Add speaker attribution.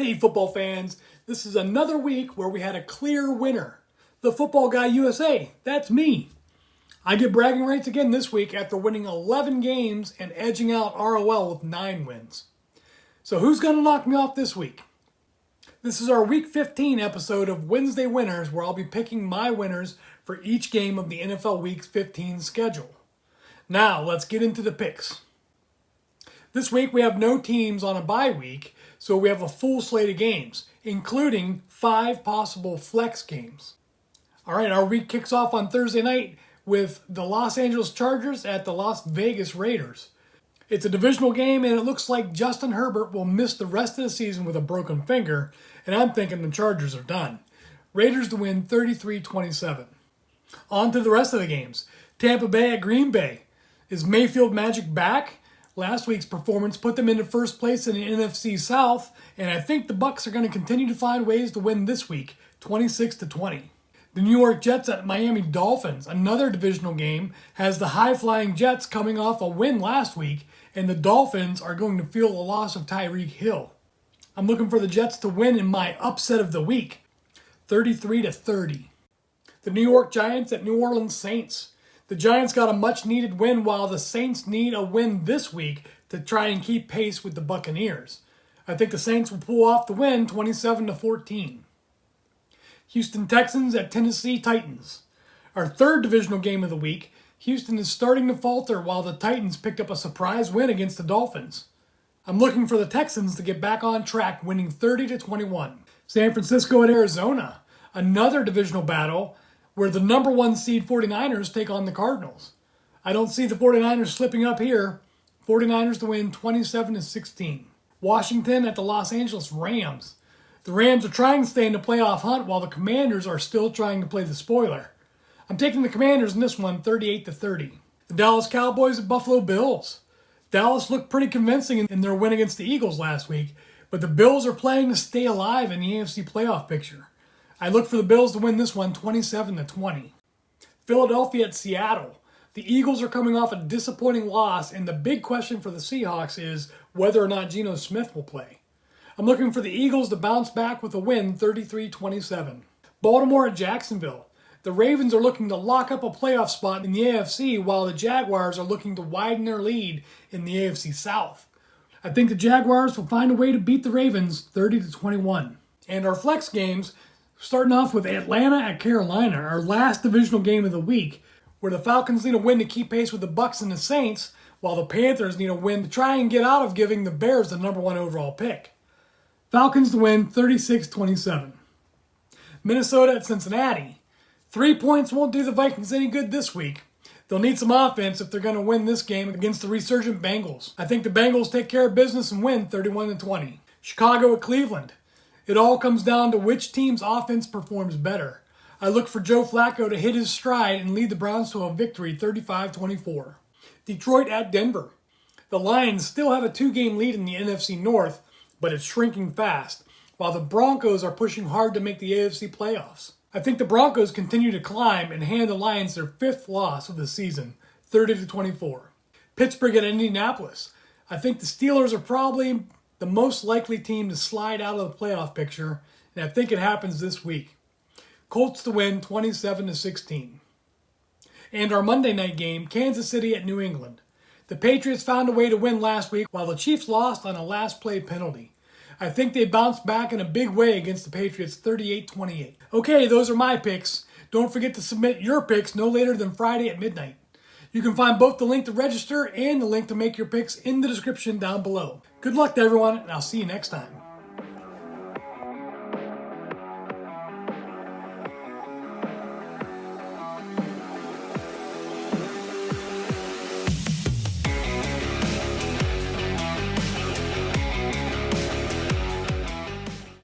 Speaker 1: Hey football fans, this is another week where we had a clear winner. The Football Guy USA, that's me. I get bragging rights again this week after winning 11 games and edging out ROL with 9 wins. So who's going to knock me off this week? This is our Week 15 episode of Wednesday Winners, where I'll be picking my winners for each game of the NFL Week 15 schedule. Now, let's get into the picks. This week we have no teams on a bye week, so we have a full slate of games, including 5 possible flex games. All right, our week kicks off on Thursday night with the Los Angeles Chargers at the Las Vegas Raiders. It's a divisional game, and it looks like Justin Herbert will miss the rest of the season with a broken finger, and I'm thinking the Chargers are done. Raiders to win 33-27. On to the rest of the games. Tampa Bay at Green Bay. Is Mayfield Magic back? Last week's performance put them into first place in the NFC South, and I think the Bucs are going to continue to find ways to win this week, 26-20. The New York Jets at Miami Dolphins, another divisional game, has the high-flying Jets coming off a win last week, and the Dolphins are going to feel the loss of Tyreek Hill. I'm looking for the Jets to win in my upset of the week, 33-30. The New York Giants at New Orleans Saints. The Giants got a much-needed win, while the Saints need a win this week to try and keep pace with the Buccaneers. I think the Saints will pull off the win, 27-14. Houston Texans at Tennessee Titans. Our third divisional game of the week, Houston is starting to falter while the Titans picked up a surprise win against the Dolphins. I'm looking for the Texans to get back on track, winning 30-21. San Francisco at Arizona, another divisional battle where the number 1 seed 49ers take on the Cardinals. I don't see the 49ers slipping up here. 49ers to win 27-16. Washington at the Los Angeles Rams. The Rams are trying to stay in the playoff hunt while the Commanders are still trying to play the spoiler. I'm taking the Commanders in this one, 38-30. The Dallas Cowboys at Buffalo Bills. Dallas looked pretty convincing in their win against the Eagles last week, but the Bills are playing to stay alive in the AFC playoff picture. I look for the Bills to win this one, 27-20. Philadelphia at Seattle. The Eagles are coming off a disappointing loss, and the big question for the Seahawks is whether or not Geno Smith will play. I'm looking for the Eagles to bounce back with a win, 33-27. Baltimore at Jacksonville. The Ravens are looking to lock up a playoff spot in the AFC, while the Jaguars are looking to widen their lead in the AFC South. I think the Jaguars will find a way to beat the Ravens, 30-21. And our flex games, starting off with Atlanta at Carolina, our last divisional game of the week, where the Falcons need a win to keep pace with the Bucs and the Saints, while the Panthers need a win to try and get out of giving the Bears the number 1 overall pick. Falcons to win 36-27. Minnesota at Cincinnati. 3 points won't do the Vikings any good this week. They'll need some offense if they're going to win this game against the resurgent Bengals. I think the Bengals take care of business and win 31-20. Chicago at Cleveland. It all comes down to which team's offense performs better. I look for Joe Flacco to hit his stride and lead the Browns to a victory, 35-24. Detroit at Denver. The Lions still have a 2-game lead in the NFC North, but it's shrinking fast, while the Broncos are pushing hard to make the AFC playoffs. I think the Broncos continue to climb and hand the Lions their 5th loss of the season, 30-24. Pittsburgh at Indianapolis. I think the Steelers are probably the most likely team to slide out of the playoff picture, and I think it happens this week. Colts to win 27-16. And our Monday night game, Kansas City at New England. The Patriots found a way to win last week, while the Chiefs lost on a last play penalty. I think they bounced back in a big way against the Patriots, 38-28. Okay, those are my picks. Don't forget to submit your picks no later than Friday at midnight. You can find both the link to register and the link to make your picks in the description down below. Good luck to everyone, and I'll see you next time.